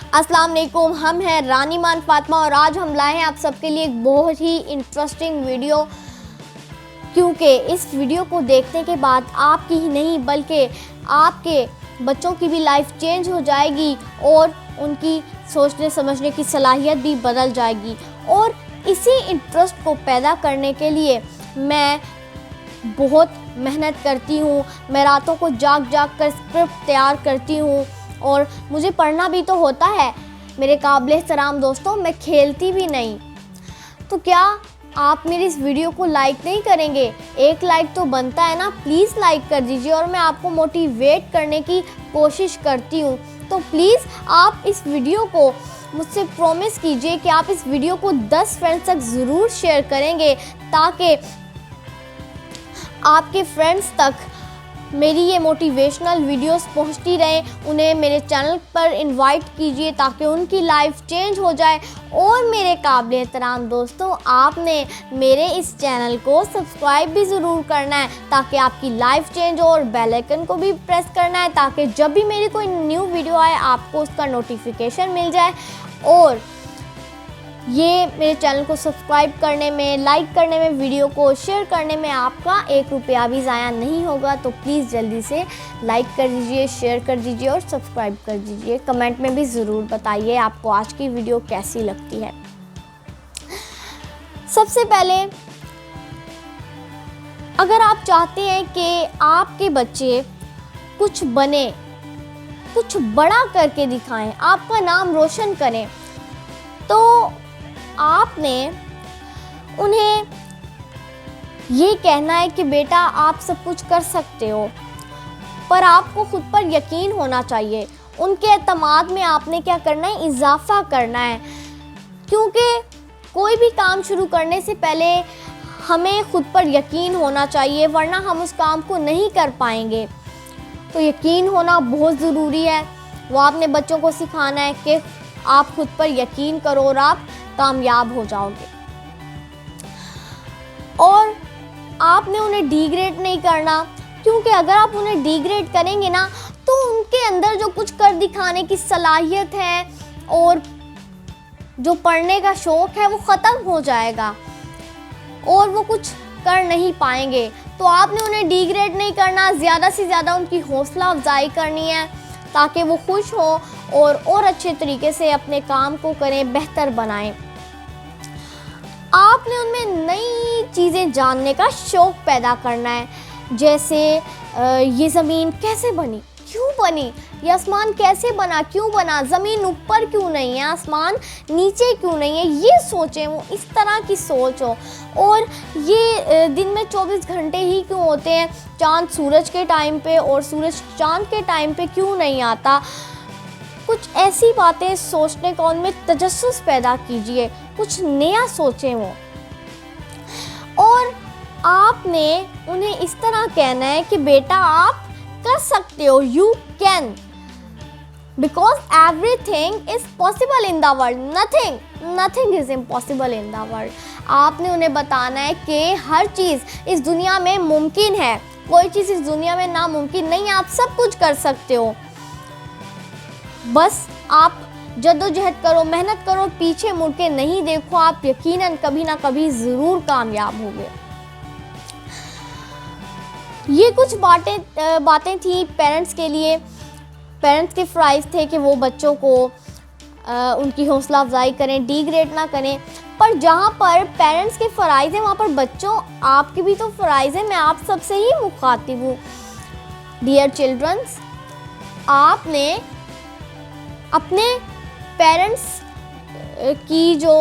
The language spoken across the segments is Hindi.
अस्सलाम वालेकुम, हम हैं रानी मान फातिमा और आज हम लाए हैं आप सबके लिए एक बहुत ही इंटरेस्टिंग वीडियो। क्योंकि इस वीडियो को देखने के बाद आपकी ही नहीं बल्कि आपके बच्चों की भी लाइफ चेंज हो जाएगी और उनकी सोचने समझने की सलाहियत भी बदल जाएगी। और इसी इंटरेस्ट को पैदा करने के लिए मैं बहुत मेहनत करती हूँ। मैं रातों को जाग कर स्क्रिप्ट तैयार करती हूँ और मुझे पढ़ना भी तो होता है मेरे काबिल एहतराम दोस्तों। मैं खेलती भी नहीं। तो क्या आप मेरी इस वीडियो को लाइक नहीं करेंगे? एक लाइक तो बनता है ना, प्लीज़ लाइक कर दीजिए। और मैं आपको मोटिवेट करने की कोशिश करती हूँ, तो प्लीज़ आप इस वीडियो को मुझसे प्रॉमिस कीजिए कि आप इस वीडियो को 10 फ्रेंड्स तक ज़रूर शेयर करेंगे ताकि आपके फ्रेंड्स तक मेरी ये मोटिवेशनल वीडियोस पहुंचती रहें। उन्हें मेरे चैनल पर इनवाइट कीजिए ताकि उनकी लाइफ चेंज हो जाए। और मेरे काबिल एहतराम दोस्तों, आपने मेरे इस चैनल को सब्सक्राइब भी ज़रूर करना है ताकि आपकी लाइफ चेंज हो, और बेल आइकन को भी प्रेस करना है ताकि जब भी मेरी कोई न्यू वीडियो आए आपको उसका नोटिफिकेशन मिल जाए। और ये मेरे चैनल को सब्सक्राइब करने में, लाइक करने में, वीडियो को शेयर करने में आपका 1 रुपया भी ज़ाया नहीं होगा। तो प्लीज़ जल्दी से लाइक कर दीजिए, शेयर कर दीजिए और सब्सक्राइब कर दीजिए। कमेंट में भी ज़रूर बताइए आपको आज की वीडियो कैसी लगती है। सबसे पहले, अगर आप चाहते हैं कि आपके बच्चे कुछ बने, कुछ बड़ा करके दिखाएं, आपका नाम रोशन करें, तो आपने उन्हें ये कहना है कि बेटा आप सब कुछ कर सकते हो, पर आपको खुद पर यकीन होना चाहिए। उनके एतमाद में आपने क्या करना है? इजाफा करना है। क्योंकि कोई भी काम शुरू करने से पहले हमें खुद पर यकीन होना चाहिए, वरना हम उस काम को नहीं कर पाएंगे। तो यकीन होना बहुत ज़रूरी है। वो आपने बच्चों को सिखाना है कि आप खुद पर यकीन करो और आप कामयाब हो जाओगे। और आपने उन्हें डिग्रेड नहीं करना, क्योंकि अगर आप उन्हें डिग्रेड करेंगे ना तो उनके अंदर जो कुछ कर दिखाने की सलाहियत है और जो पढ़ने का शौक़ है वो ख़त्म हो जाएगा और वो कुछ कर नहीं पाएंगे। तो आपने उन्हें डिग्रेड नहीं करना, ज़्यादा से ज़्यादा उनकी हौसला अफजाई करनी है ताकि वो खुश हो और अच्छे तरीके से अपने काम को करें, बेहतर बनाएं। आपने उनमें नई चीज़ें जानने का शौक़ पैदा करना है। जैसे ये ज़मीन कैसे बनी, क्यों बनी, ये आसमान कैसे बना, क्यों बना, ज़मीन ऊपर क्यों नहीं है, आसमान नीचे क्यों नहीं है, ये सोचें। वो इस तरह की सोच हो। और ये दिन में 24 घंटे ही क्यों होते हैं, चाँद सूरज के टाइम पे और सूरज चाँद के टाइम पे क्यों नहीं आता। कुछ ऐसी बातें सोचने का उनमें तजस्सुस पैदा कीजिए, कुछ नया सोचें वो। और आपने उन्हें इस तरह कहना है कि बेटा आप कर सकते हो, you can, because everything is possible in the world, nothing is impossible in the world. आपने उन्हें बताना है कि हर चीज़ इस दुनिया में मुमकिन है, कोई चीज़ इस दुनिया में नामुमकिन नहीं है। आप सब कुछ कर सकते हो, बस आप जद्दोजहद करो, मेहनत करो, पीछे मुड़ के नहीं देखो। आप यकीनन कभी ना कभी ज़रूर कामयाब होंगे। ये कुछ बातें थी पेरेंट्स के लिए। पेरेंट्स के फ़राइज़ थे कि वो बच्चों को उनकी हौसला अफजाई करें, डिग्रेड ना करें। पर जहाँ पर पेरेंट्स के फ़राइज़ हैं वहाँ पर बच्चों आपके भी तो फ़राइज़ हैं। मैं आप सबसे ही मुखातिब हूँ। डियर चिल्ड्रंस, आपने अपने पेरेंट्स की जो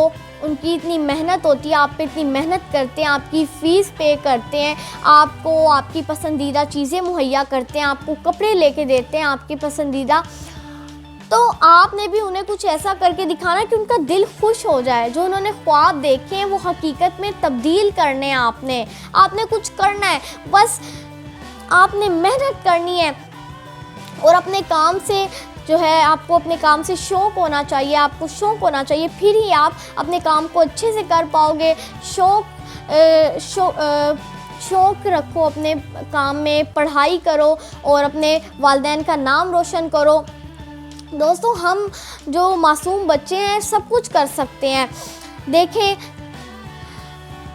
उनकी इतनी मेहनत होती है, आप पे इतनी मेहनत करते हैं, आपकी फ़ीस पे करते हैं, आपको आपकी पसंदीदा चीज़ें मुहैया करते हैं, आपको कपड़े लेके देते हैं आपके पसंदीदा, तो आपने भी उन्हें कुछ ऐसा करके दिखाना कि उनका दिल खुश हो जाए। जो उन्होंने ख्वाब देखे हैं वो हकीकत में तब्दील करने हैं। आपने कुछ करना है, बस आपने मेहनत करनी है और अपने काम से जो है, आपको अपने काम से शौक़ होना चाहिए, आपको शौक़ होना चाहिए, फिर ही आप अपने काम को अच्छे से कर पाओगे। शौक़ रखो अपने काम में, पढ़ाई करो और अपने वालिदैन का नाम रोशन करो। दोस्तों हम जो मासूम बच्चे हैं सब कुछ कर सकते हैं। देखें,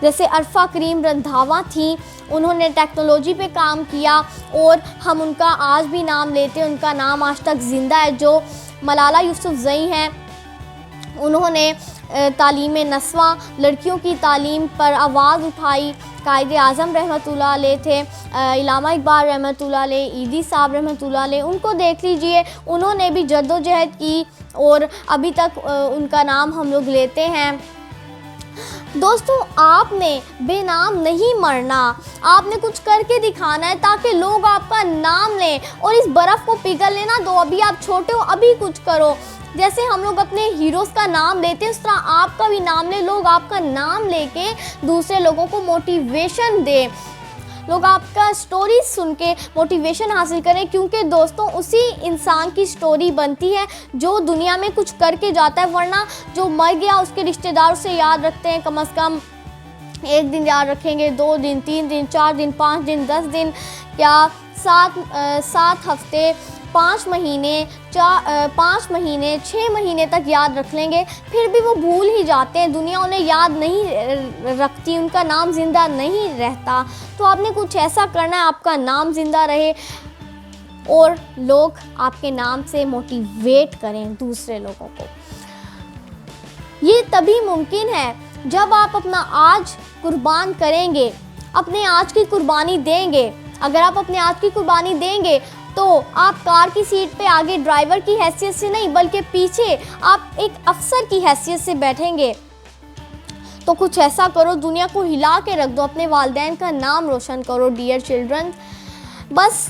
जैसे अरफा करीम रंधावा थी, उन्होंने टेक्नोलॉजी पे काम किया और हम उनका आज भी नाम लेते हैं, उनका नाम आज तक ज़िंदा है। जो मलाला यूसुफ़ज़ई हैं, उन्होंने तालीम नस्वां, लड़कियों की तालीम पर आवाज़ उठाई। कायदे आज़म रहमतुल्लाह अलैह थे, इल्लामा इकबाल रहमतुल्लाह अलैह, ईदी साहब रहमतुल्लाह अलैह, उनको देख लीजिए, उन्होंने भी जद्दोजहद की और अभी तक उनका नाम हम लोग लेते हैं। दोस्तों आपने बेनाम नहीं मरना, आपने कुछ करके दिखाना है ताकि लोग आपका नाम लें और इस बर्फ़ को पिघल लेना दो। अभी आप छोटे हो, अभी कुछ करो। जैसे हम लोग अपने हीरोज़ का नाम लेते हैं, उस तरह आपका भी नाम ले, लोग आपका नाम लेके दूसरे लोगों को मोटिवेशन दें, लोग आपका स्टोरी सुन के मोटिवेशन हासिल करें, क्योंकि दोस्तों उसी इंसान की स्टोरी बनती है जो दुनिया में कुछ करके जाता है। वरना जो मर गया उसके रिश्तेदार उसे याद रखते हैं, कम से कम 1 दिन याद रखेंगे, 2 दिन, 3 दिन, 4 दिन, 5 दिन, 10 दिन, क्या 7 हफ्ते, 5 महीने, 5 महीने, 6 महीने तक याद रख लेंगे, फिर भी वो भूल ही जाते हैं। दुनिया उन्हें याद नहीं रखती, उनका नाम ज़िंदा नहीं रहता। तो आपने कुछ ऐसा करना है आपका नाम ज़िंदा रहे और लोग आपके नाम से मोटिवेट करें दूसरे लोगों को। ये तभी मुमकिन है जब आप अपना आज कुर्बान करेंगे, अपने आज की कुर्बानी देंगे। अगर आप अपने आज की कुर्बानी देंगे तो आप कार की सीट पे आगे ड्राइवर की हैसियत से नहीं, बल्कि पीछे आप एक अफसर की हैसियत से बैठेंगे। तो कुछ ऐसा करो, दुनिया को हिला के रख दो, अपने वालिदैन का नाम रोशन करो डियर चिल्ड्रन। बस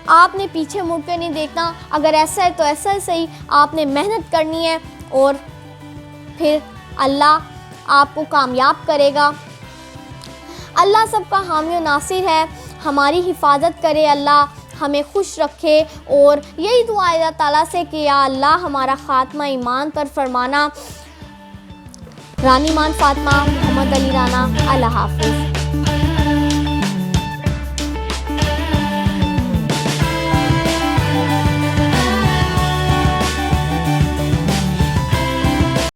आपने पीछे मुड़ के नहीं देखना। अगर ऐसा है तो ऐसा ही सही, आपने मेहनत करनी है और फिर अल्लाह आपको कामयाब करेगा। अल्लाह सबका हामी और नासिर है, हमारी हिफाजत करे अल्लाह, हमें खुश रखे। और यही दुआ है अल्लाह ताला से कि या अल्लाह हमारा ख़ात्मा ईमान पर फरमाना। रानी मान फातिमा मोहम्मद अली राना। अल्लाह हाफ़िज़।